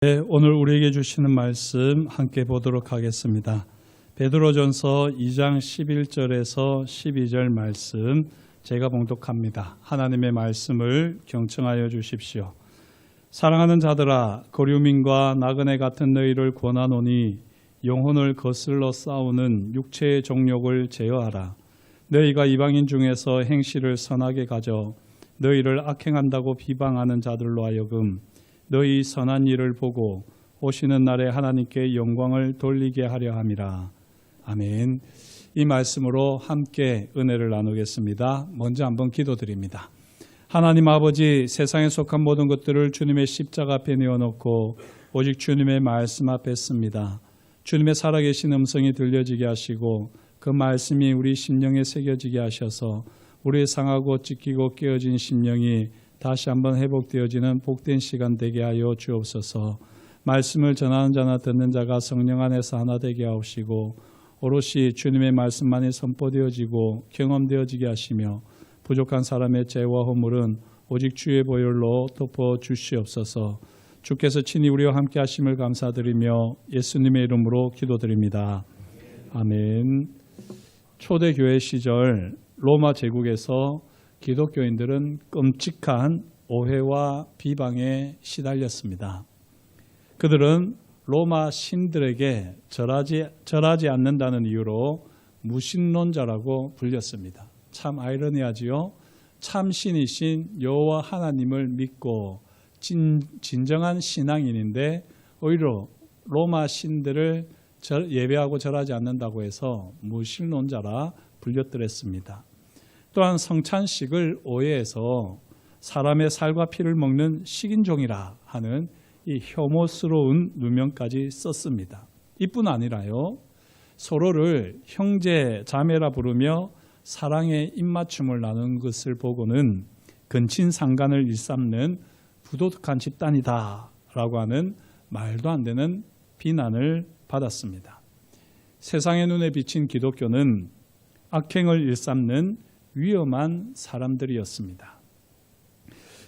네, 오늘 우리에게 주시는 말씀 함께 보도록 하겠습니다. 베드로전서 2장 11절에서 12절 말씀 제가 봉독합니다. 하나님의 말씀을 경청하여 주십시오. 사랑하는 자들아, 거류민과 나그네 같은 너희를 권하노니 영혼을 거슬러 싸우는 육체의 정욕을 제어하라. 너희가 이방인 중에서 행실을 선하게 가져 너희를 악행한다고 비방하는 자들로 하여금 너희 선한 일을 보고 오시는 날에 하나님께 영광을 돌리게 하려 함이라. 아멘. 이 말씀으로 함께 은혜를 나누겠습니다. 먼저 한번 기도드립니다. 하나님 아버지, 세상에 속한 모든 것들을 주님의 십자가 앞에 내어놓고 오직 주님의 말씀 앞에 씁니다. 주님의 살아계신 음성이 들려지게 하시고 그 말씀이 우리 심령에 새겨지게 하셔서 우리의 상하고 찢기고 깨어진 심령이 다시 한번 회복되어지는 복된 시간 되게 하여 주옵소서. 말씀을 전하는 자나 듣는 자가 성령 안에서 하나 되게 하옵시고 오롯이 주님의 말씀만이 선포되어지고 경험되어지게 하시며 부족한 사람의 죄와 허물은 오직 주의 보혈로 덮어주시옵소서. 주께서 친히 우리와 함께 하심을 감사드리며 예수님의 이름으로 기도드립니다. 아멘. 초대교회 시절 로마 제국에서 기독교인들은 끔찍한 오해와 비방에 시달렸습니다. 그들은 로마 신들에게 절하지 않는다는 이유로 무신론자라고 불렸습니다. 참 아이러니하지요. 참 신이신 여호와 하나님을 믿고 진정한 신앙인인데 오히려 로마 신들을 예배하고 절하지 않는다고 해서 무신론자라 불렸더랬습니다. 또한 성찬식을 오해해서 사람의 살과 피를 먹는 식인종이라 하는 이 혐오스러운 누명까지 썼습니다. 이뿐 아니라요, 서로를 형제 자매라 부르며 사랑의 입맞춤을 나눈 것을 보고는 근친상간을 일삼는 부도덕한 집단이다 라고 하는 말도 안 되는 비난을 받았습니다. 세상의 눈에 비친 기독교는 악행을 일삼는 위험한 사람들이었습니다.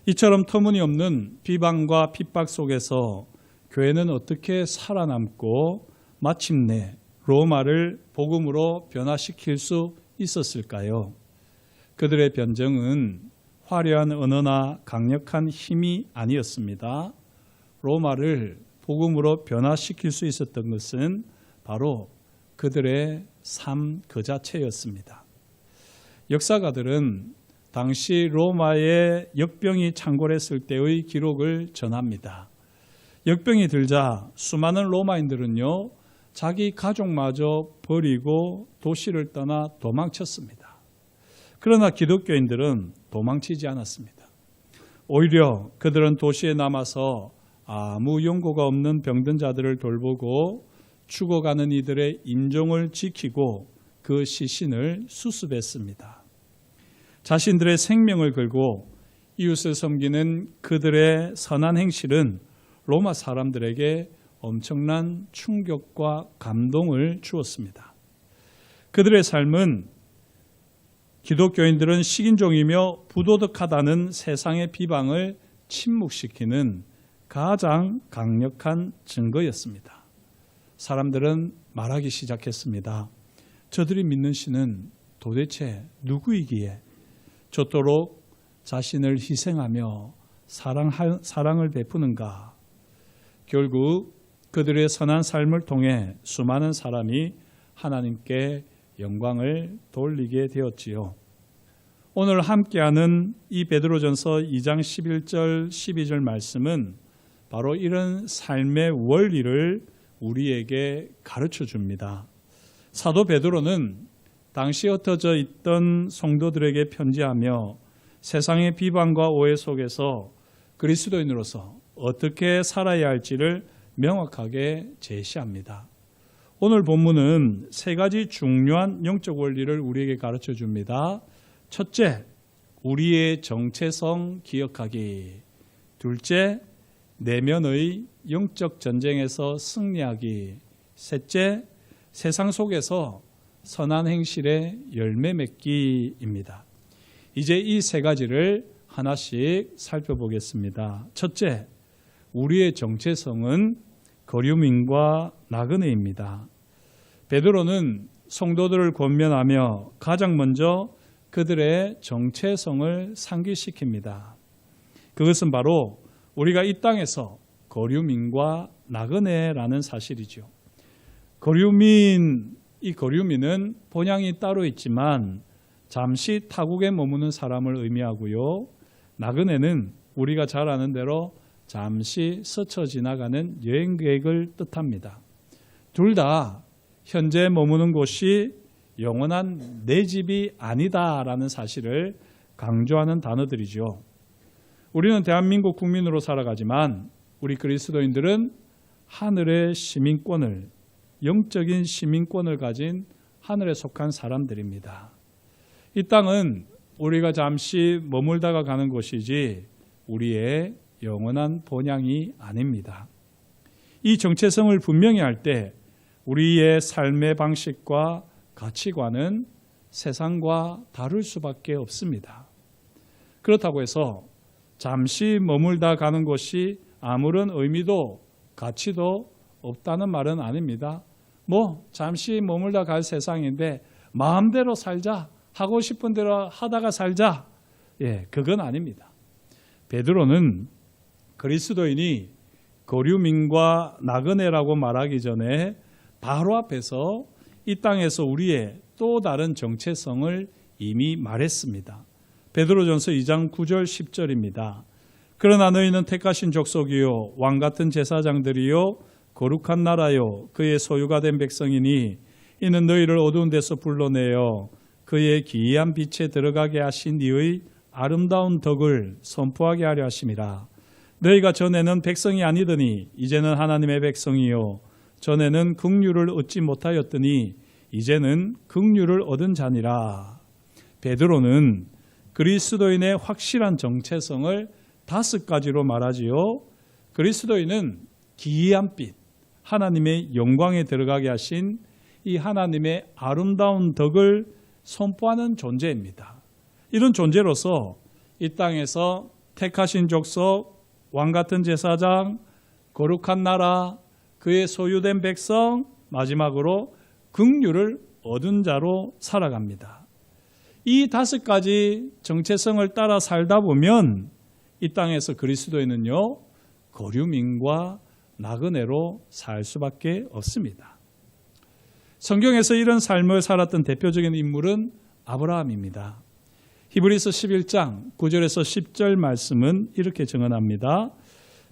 이처럼 터무니없는 비방과 핍박 속에서 교회는 어떻게 살아남고 마침내 로마를 복음으로 변화시킬 수 있었을까요? 그들의 변정은 화려한 언어나 강력한 힘이 아니었습니다. 로마를 복음으로 변화시킬 수 있었던 것은 바로 그들의 삶 그 자체였습니다. 역사가들은 당시 로마의 역병이 창궐했을 때의 기록을 전합니다. 역병이 들자 수많은 로마인들은요, 자기 가족마저 버리고 도시를 떠나 도망쳤습니다. 그러나 기독교인들은 도망치지 않았습니다. 오히려 그들은 도시에 남아서 아무 연고가 없는 병든 자들을 돌보고 죽어가는 이들의 인종을 지키고 그 시신을 수습했습니다. 자신들의 생명을 걸고 이웃을 섬기는 그들의 선한 행실은 로마 사람들에게 엄청난 충격과 감동을 주었습니다. 그들의 삶은 기독교인들은 식인종이며 부도덕하다는 세상의 비방을 침묵시키는 가장 강력한 증거였습니다. 사람들은 말하기 시작했습니다. 저들이 믿는 신은 도대체 누구이기에 저토록 자신을 희생하며 사랑을 베푸는가? 결국 그들의 선한 삶을 통해 수많은 사람이 하나님께 영광을 돌리게 되었지요. 오늘 함께하는 이 베드로전서 2장 11절 12절 말씀은 바로 이런 삶의 원리를 우리에게 가르쳐 줍니다. 사도 베드로는 당시 흩어져 있던 성도들에게 편지하며 세상의 비방과 오해 속에서 그리스도인으로서 어떻게 살아야 할지를 명확하게 제시합니다. 오늘 본문은 세 가지 중요한 영적 원리를 우리에게 가르쳐 줍니다. 첫째, 우리의 정체성 기억하기. 둘째, 내면의 영적 전쟁에서 승리하기. 셋째, 세상 속에서 선한 행실의 열매 맺기입니다. 이제 이 세 가지를 하나씩 살펴보겠습니다. 첫째, 우리의 정체성은 거류민과 나그네입니다. 베드로는 성도들을 권면하며 가장 먼저 그들의 정체성을 상기시킵니다. 그것은 바로 우리가 이 땅에서 거류민과 나그네라는 사실이죠. 이 거류민은 본향이 따로 있지만 잠시 타국에 머무는 사람을 의미하고요. 나그네는 우리가 잘 아는 대로 잠시 스쳐 지나가는 여행객을 뜻합니다. 둘 다 현재 머무는 곳이 영원한 내 집이 아니다라는 사실을 강조하는 단어들이죠. 우리는 대한민국 국민으로 살아가지만 우리 그리스도인들은 하늘의 시민권을, 영적인 시민권을 가진 하늘에 속한 사람들입니다. 이 땅은 우리가 잠시 머물다가 가는 곳이지 우리의 영원한 본향이 아닙니다. 이 정체성을 분명히 할 때 우리의 삶의 방식과 가치관은 세상과 다를 수밖에 없습니다. 그렇다고 해서 잠시 머물다 가는 것이 아무런 의미도 가치도 없다는 말은 아닙니다. 잠시 머물다 갈 세상인데 마음대로 살자, 하고 싶은 대로 하다가 살자, 그건 아닙니다. 베드로는 그리스도인이 거류민과 나그네라고 말하기 전에 바로 앞에서 이 땅에서 우리의 또 다른 정체성을 이미 말했습니다. 베드로전서 2장 9절 10절입니다. 그러나 너희는 택하신 족속이요 왕 같은 제사장들이요 거룩한 나라요 그의 소유가 된 백성이니 이는 너희를 어두운 데서 불러내어 그의 기이한 빛에 들어가게 하신 이의 아름다운 덕을 선포하게 하려 하심이라. 너희가 전에는 백성이 아니더니 이제는 하나님의 백성이요 전에는 긍휼을 얻지 못하였더니 이제는 긍휼을 얻은 자니라. 베드로는 그리스도인의 확실한 정체성을 5가지로 말하지요. 그리스도인은 기이한 빛, 하나님의 영광에 들어가게 하신 이 하나님의 아름다운 덕을 선포하는 존재입니다. 이런 존재로서 이 땅에서 택하신 족속, 왕같은 제사장, 거룩한 나라, 그의 소유된 백성, 마지막으로 긍휼을 얻은 자로 살아갑니다. 이 5가지 정체성을 따라 살다 보면 이 땅에서 그리스도인은요 거류민과 나그네로 살 수밖에 없습니다. 성경에서 이런 삶을 살았던 대표적인 인물은 아브라함입니다. 히브리서 11장 9절에서 10절 말씀은 이렇게 증언합니다.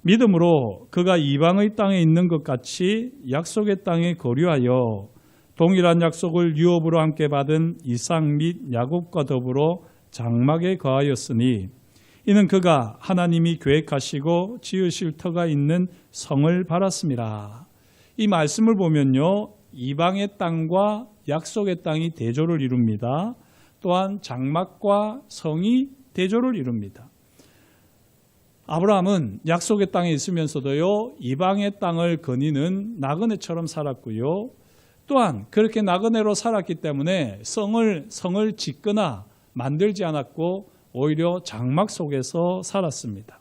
믿음으로 그가 이방의 땅에 있는 것 같이 약속의 땅에 거류하여 동일한 약속을 유업으로 함께 받은 이삭 및 야곱과 더불어 장막에 거하였으니 이는 그가 하나님이 계획하시고 지으실 터가 있는 성을 바랐습니다. 이 말씀을 보면요 이방의 땅과 약속의 땅이 대조를 이룹니다. 또한 장막과 성이 대조를 이룹니다. 아브라함은 약속의 땅에 있으면서도요 이방의 땅을 거니는 나그네처럼 살았고요. 또한 그렇게 나그네로 살았기 때문에 성을 짓거나 만들지 않았고 오히려 장막 속에서 살았습니다.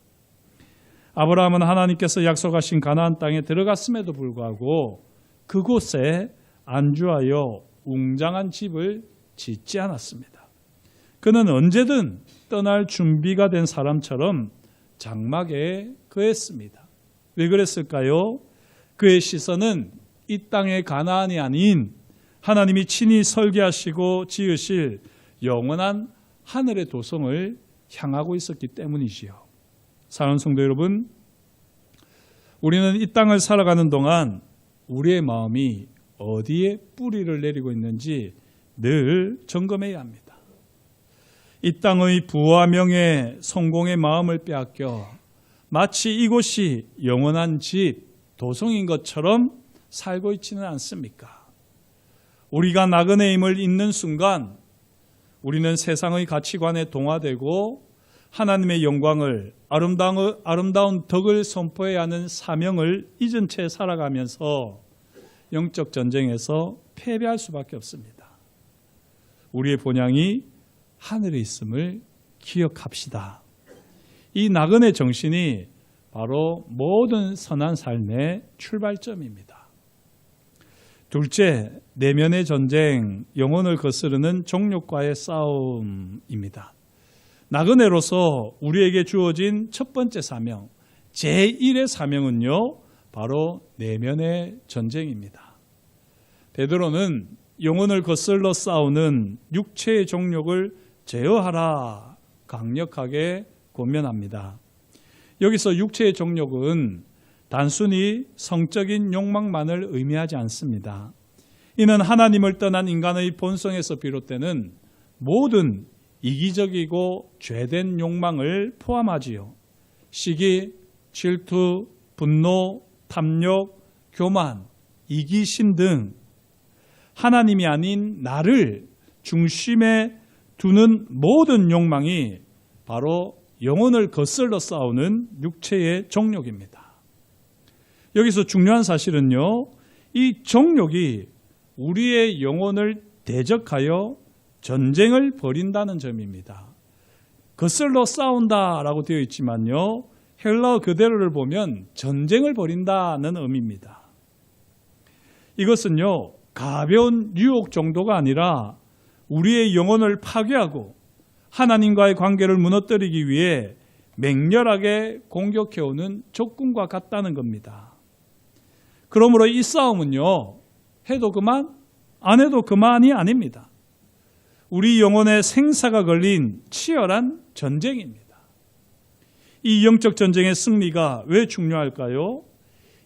아브라함은 하나님께서 약속하신 가나안 땅에 들어갔음에도 불구하고 그곳에 안주하여 웅장한 집을 짓지 않았습니다. 그는 언제든 떠날 준비가 된 사람처럼 장막에 거했습니다. 왜 그랬을까요? 그의 시선은 이 땅의 가나안이 아닌 하나님이 친히 설계하시고 지으실 영원한 하늘의 도성을 향하고 있었기 때문이지요. 사랑하는 성도 여러분, 우리는 이 땅을 살아가는 동안 우리의 마음이 어디에 뿌리를 내리고 있는지 늘 점검해야 합니다. 이 땅의 부와 명예, 성공의 마음을 빼앗겨 마치 이곳이 영원한 집, 도성인 것처럼 살고 있지는 않습니까? 우리가 나그네임을 잊는 순간 우리는 세상의 가치관에 동화되고 하나님의 영광을 아름다운 덕을 선포해야 하는 사명을 잊은 채 살아가면서 영적 전쟁에서 패배할 수밖에 없습니다. 우리의 본향이 하늘에 있음을 기억합시다. 이 나그네 정신이 바로 모든 선한 삶의 출발점입니다. 둘째, 내면의 전쟁, 영혼을 거스르는 정욕과의 싸움입니다. 나그네로서 우리에게 주어진 첫 번째 사명, 제1의 사명은요, 바로 내면의 전쟁입니다. 베드로는 영혼을 거슬러 싸우는 육체의 정욕을 제어하라 강력하게 권면합니다. 여기서 육체의 정욕은 단순히 성적인 욕망만을 의미하지 않습니다. 이는 하나님을 떠난 인간의 본성에서 비롯되는 모든 이기적이고 죄된 욕망을 포함하지요. 시기, 질투, 분노, 탐욕, 교만, 이기심 등 하나님이 아닌 나를 중심에 두는 모든 욕망이 바로 영혼을 거슬러 싸우는 육체의 정욕입니다. 여기서 중요한 사실은요, 이 정욕이 우리의 영혼을 대적하여 전쟁을 벌인다는 점입니다. 거슬러 싸운다라고 되어 있지만요, 헬라어 그대로를 보면 전쟁을 벌인다는 의미입니다. 이것은요, 가벼운 유혹 정도가 아니라 우리의 영혼을 파괴하고 하나님과의 관계를 무너뜨리기 위해 맹렬하게 공격해오는 적군과 같다는 겁니다. 그러므로 이 싸움은요, 해도 그만, 안 해도 그만이 아닙니다. 우리 영혼의 생사가 걸린 치열한 전쟁입니다. 이 영적 전쟁의 승리가 왜 중요할까요?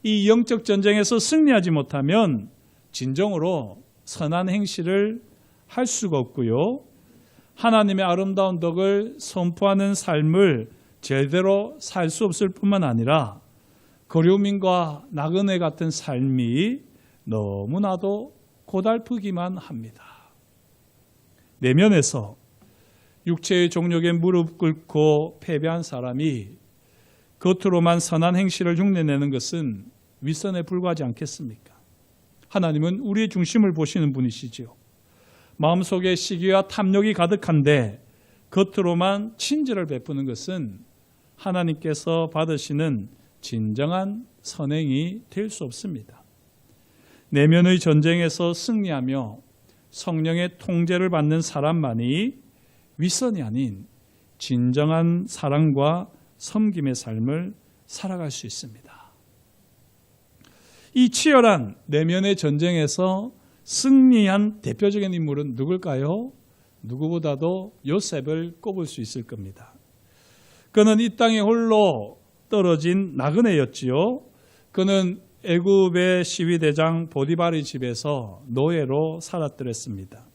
이 영적 전쟁에서 승리하지 못하면 진정으로 선한 행실을 할 수가 없고요. 하나님의 아름다운 덕을 선포하는 삶을 제대로 살 수 없을 뿐만 아니라 거류민과 나그네 같은 삶이 너무나도 고달프기만 합니다. 내면에서 육체의 정욕에 무릎 꿇고 패배한 사람이 겉으로만 선한 행실을 흉내내는 것은 윗선에 불과하지 않겠습니까? 하나님은 우리의 중심을 보시는 분이시죠. 마음속에 시기와 탐욕이 가득한데 겉으로만 친절을 베푸는 것은 하나님께서 받으시는 진정한 선행이 될 수 없습니다. 내면의 전쟁에서 승리하며 성령의 통제를 받는 사람만이 윗선이 아닌 진정한 사랑과 섬김의 삶을 살아갈 수 있습니다. 이 치열한 내면의 전쟁에서 승리한 대표적인 인물은 누굴까요? 누구보다도 요셉을 꼽을 수 있을 겁니다. 그는 이 땅에 홀로 떨어진 나그네였지요. 그는 애굽의 시위대장 보디발의 집에서 노예로 살았더랬습니다.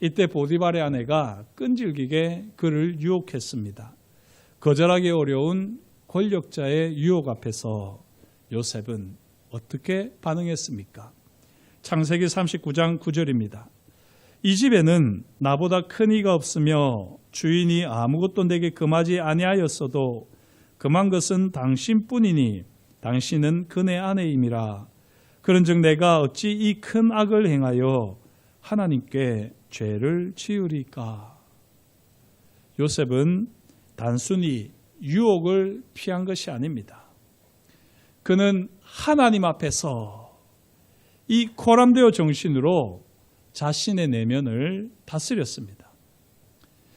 이때 보디발의 아내가 끈질기게 그를 유혹했습니다. 거절하기 어려운 권력자의 유혹 앞에서 요셉은 어떻게 반응했습니까? 창세기 39장 9절입니다. 이 집에는 나보다 큰 이가 없으며 주인이 아무것도 내게 금하지 아니하였어도 금한 것은 당신뿐이니 당신은 그네 아내임이라. 그런즉 내가 어찌 이 큰 악을 행하여 하나님께 죄를 지으리까? 요셉은 단순히 유혹을 피한 것이 아닙니다. 그는 하나님 앞에서 이 코람데오 정신으로 자신의 내면을 다스렸습니다.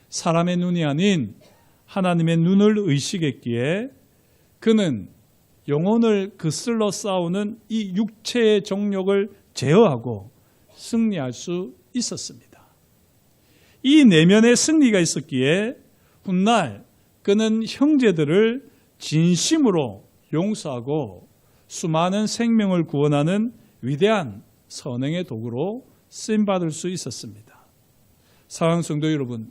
사람의 눈이 아닌 하나님의 눈을 의식했기에 그는 영혼을 거슬러 싸우는 이 육체의 정욕을 제어하고 승리할 수 있었습니다. 이 내면의 승리가 있었기에 훗날 그는 형제들을 진심으로 용서하고 수많은 생명을 구원하는 위대한 선행의 도구로 쓰임받을 수 있었습니다. 사랑하는 성도 여러분,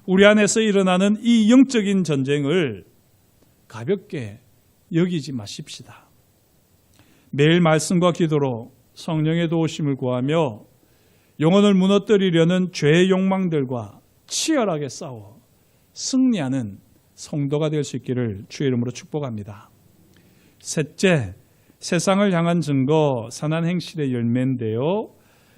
우리 안에서 일어나는 이 영적인 전쟁을 가볍게 여기지 마십시다. 매일 말씀과 기도로 성령의 도우심을 구하며 영혼을 무너뜨리려는 죄의 욕망들과 치열하게 싸워 승리하는 성도가 될 수 있기를 주의 이름으로 축복합니다. 셋째, 세상을 향한 증거, 선한 행실의 열매인데요.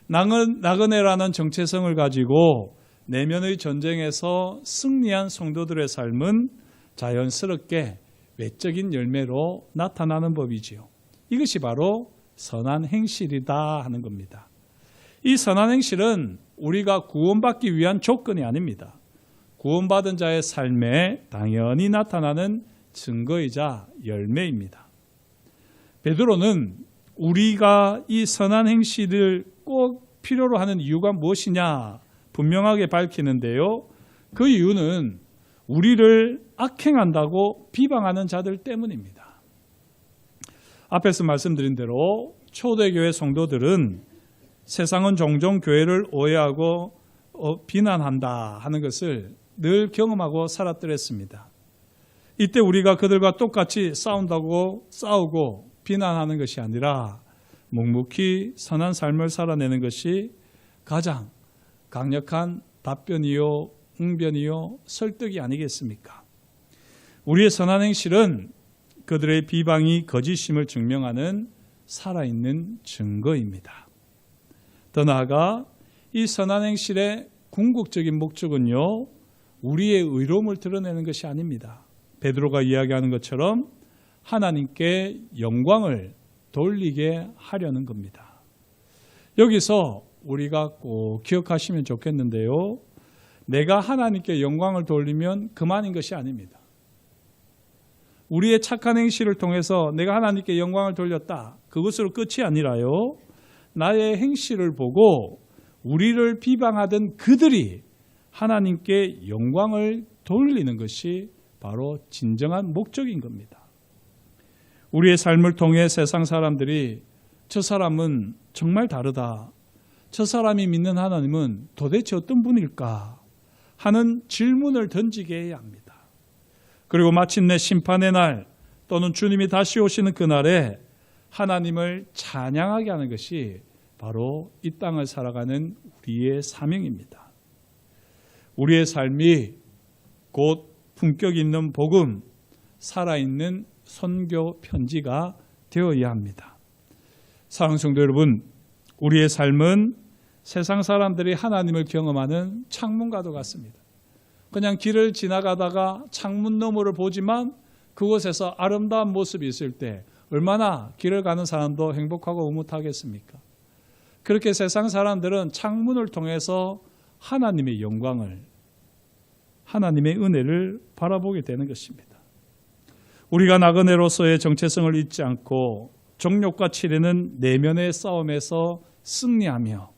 나그네라는 정체성을 가지고 내면의 전쟁에서 승리한 성도들의 삶은 자연스럽게 외적인 열매로 나타나는 법이지요. 이것이 바로 선한 행실이다 하는 겁니다. 이 선한 행실은 우리가 구원받기 위한 조건이 아닙니다. 구원받은 자의 삶에 당연히 나타나는 증거이자 열매입니다. 베드로는 우리가 이 선한 행실을 꼭 필요로 하는 이유가 무엇이냐 분명하게 밝히는데요. 그 이유는 우리를 악행한다고 비방하는 자들 때문입니다. 앞에서 말씀드린 대로 초대교회 성도들은 세상은 종종 교회를 오해하고 비난한다 하는 것을 늘 경험하고 살았더랬습니다. 이때 우리가 그들과 똑같이 싸우고 비난하는 것이 아니라 묵묵히 선한 삶을 살아내는 것이 가장 강력한 답변이요, 응변이요, 설득이 아니겠습니까? 우리의 선한 행실은 그들의 비방이 거짓임을 증명하는 살아있는 증거입니다. 더 나아가 이 선한 행실의 궁극적인 목적은요, 우리의 의로움을 드러내는 것이 아닙니다. 베드로가 이야기하는 것처럼 하나님께 영광을 돌리게 하려는 겁니다. 여기서 우리가 꼭 기억하시면 좋겠는데요. 내가 하나님께 영광을 돌리면 그만인 것이 아닙니다. 우리의 착한 행실을 통해서 내가 하나님께 영광을 돌렸다. 그것으로 끝이 아니라요. 나의 행실을 보고 우리를 비방하던 그들이 하나님께 영광을 돌리는 것이 바로 진정한 목적인 겁니다. 우리의 삶을 통해 세상 사람들이 저 사람은 정말 다르다. 저 사람이 믿는 하나님은 도대체 어떤 분일까? 하는 질문을 던지게 해야 합니다. 그리고 마침내 심판의 날 또는 주님이 다시 오시는 그날에 하나님을 찬양하게 하는 것이 바로 이 땅을 살아가는 우리의 사명입니다. 우리의 삶이 곧 품격 있는 복음, 살아있는 선교 편지가 되어야 합니다. 사랑하는 성도 여러분, 우리의 삶은 세상 사람들이 하나님을 경험하는 창문과도 같습니다. 그냥 길을 지나가다가 창문 너머를 보지만 그곳에서 아름다운 모습이 있을 때 얼마나 길을 가는 사람도 행복하고 흐뭇하겠습니까? 그렇게 세상 사람들은 창문을 통해서 하나님의 영광을, 하나님의 은혜를 바라보게 되는 것입니다. 우리가 나그네로서의 정체성을 잊지 않고 정욕과 치르는 내면의 싸움에서 승리하며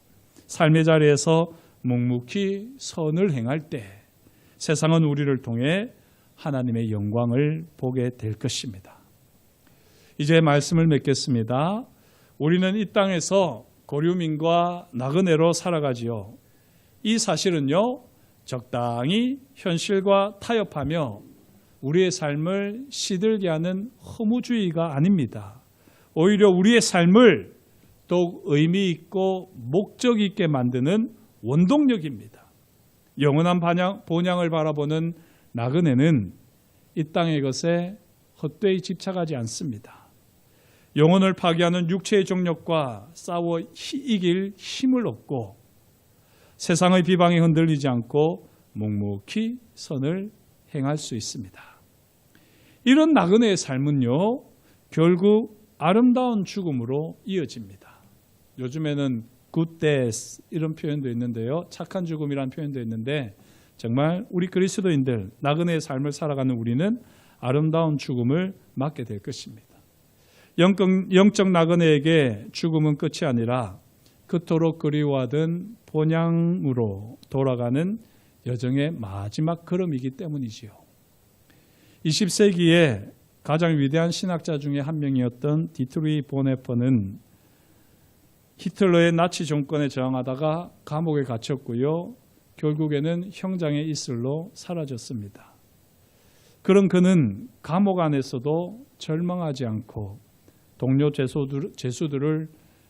삶의 자리에서 묵묵히 선을 행할 때 세상은 우리를 통해 하나님의 영광을 보게 될 것입니다. 이제 말씀을 맺겠습니다. 우리는 이 땅에서 고류민과 나그네로 살아가지요. 이 사실은요, 적당히 현실과 타협하며 우리의 삶을 시들게 하는 허무주의가 아닙니다. 오히려 우리의 삶을 더욱 의미 있고 목적 있게 만드는 원동력입니다. 영원한 본향을 바라보는 나그네는 이 땅의 것에 헛되이 집착하지 않습니다. 영혼을 파괴하는 육체의 정욕과 싸워 이길 힘을 얻고 세상의 비방에 흔들리지 않고 묵묵히 선을 행할 수 있습니다. 이런 나그네의 삶은요, 결국 아름다운 죽음으로 이어집니다. 요즘에는 good death 이런 표현도 있는데요. 착한 죽음이라는 표현도 있는데 정말 우리 그리스도인들 나그네의 삶을 살아가는 우리는 아름다운 죽음을 맞게 될 것입니다. 영적 나그네에게 죽음은 끝이 아니라 그토록 그리워하던 본향으로 돌아가는 여정의 마지막 걸음이기 때문이지요. 20세기에 가장 위대한 신학자 중에 한 명이었던 디트리 보네퍼는 히틀러의 나치 정권에 저항하다가 감옥에 갇혔고요. 결국에는 형장의 이슬로 사라졌습니다. 그런 그는 감옥 안에서도 절망하지 않고 동료 죄수들을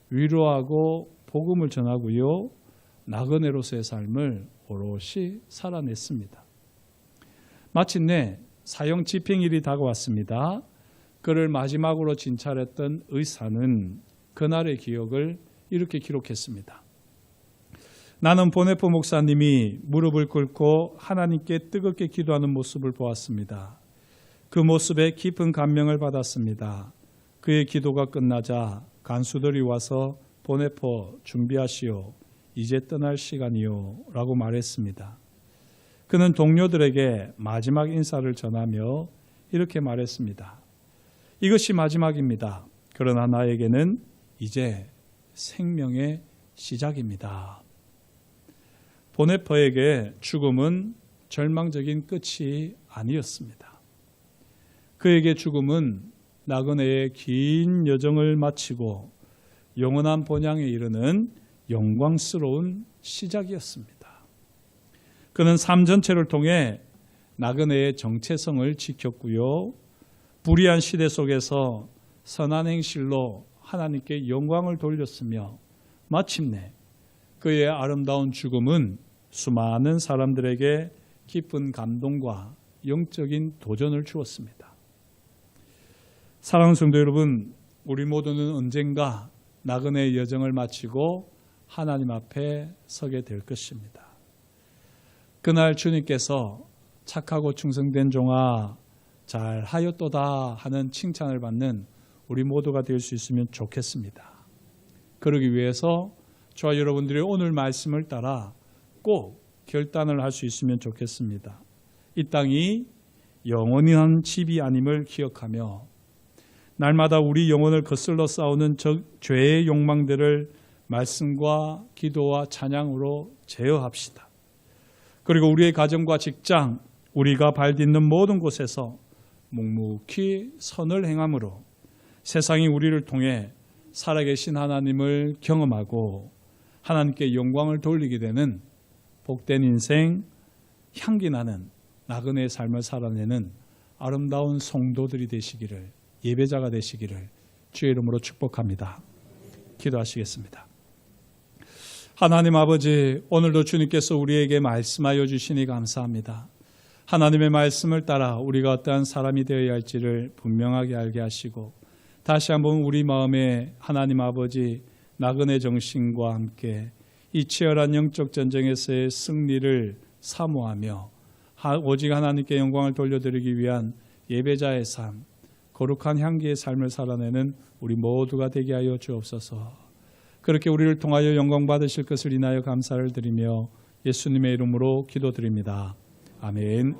위로하고 복음을 전하고요. 나그네로서의 삶을 오롯이 살아냈습니다. 마침내 사형 집행일이 다가왔습니다. 그를 마지막으로 진찰했던 의사는 그날의 기억을 이렇게 기록했습니다. 나는 보네포 목사님이 무릎을 꿇고 하나님께 뜨겁게 기도하는 모습을 보았습니다. 그 모습에 깊은 감명을 받았습니다. 그의 기도가 끝나자 간수들이 와서 보네포 준비하시오. 이제 떠날 시간이요. 라고 말했습니다. 그는 동료들에게 마지막 인사를 전하며 이렇게 말했습니다. 이것이 마지막입니다. 그러나 나에게는 이제 생명의 시작입니다. 보네포에게 죽음은 절망적인 끝이 아니었습니다. 그에게 죽음은 나그네의 긴 여정을 마치고 영원한 본향에 이르는 영광스러운 시작이었습니다. 그는 삶 전체를 통해 나그네의 정체성을 지켰고요. 불의한 시대 속에서 선한 행실로 하나님께 영광을 돌렸으며 마침내 그의 아름다운 죽음은 수많은 사람들에게 깊은 감동과 영적인 도전을 주었습니다. 사랑하는 성도 여러분, 우리 모두는 언젠가 나그네의 여정을 마치고 하나님 앞에 서게 될 것입니다. 그날 주님께서 착하고 충성된 종아 잘하였도다 하는 칭찬을 받는 우리 모두가 될 수 있으면 좋겠습니다. 그러기 위해서 저와 여러분들이 오늘 말씀을 따라 꼭 결단을 할 수 있으면 좋겠습니다. 이 땅이 영원한 집이 아님을 기억하며 날마다 우리 영혼을 거슬러 싸우는 죄의 욕망들을 말씀과 기도와 찬양으로 제어합시다. 그리고 우리의 가정과 직장, 우리가 발딛는 모든 곳에서 묵묵히 선을 행함으로 세상이 우리를 통해 살아계신 하나님을 경험하고 하나님께 영광을 돌리게 되는 복된 인생, 향기나는 나그네의 삶을 살아내는 아름다운 성도들이 되시기를, 예배자가 되시기를 주의 이름으로 축복합니다. 기도하시겠습니다. 하나님 아버지, 오늘도 주님께서 우리에게 말씀하여 주시니 감사합니다. 하나님의 말씀을 따라 우리가 어떠한 사람이 되어야 할지를 분명하게 알게 하시고 다시 한번 우리 마음에 하나님 아버지 나그네 정신과 함께 이 치열한 영적 전쟁에서의 승리를 사모하며 오직 하나님께 영광을 돌려드리기 위한 예배자의 삶, 거룩한 향기의 삶을 살아내는 우리 모두가 되게 하여 주옵소서. 그렇게 우리를 통하여 영광 받으실 것을 인하여 감사를 드리며 예수님의 이름으로 기도드립니다. 아멘.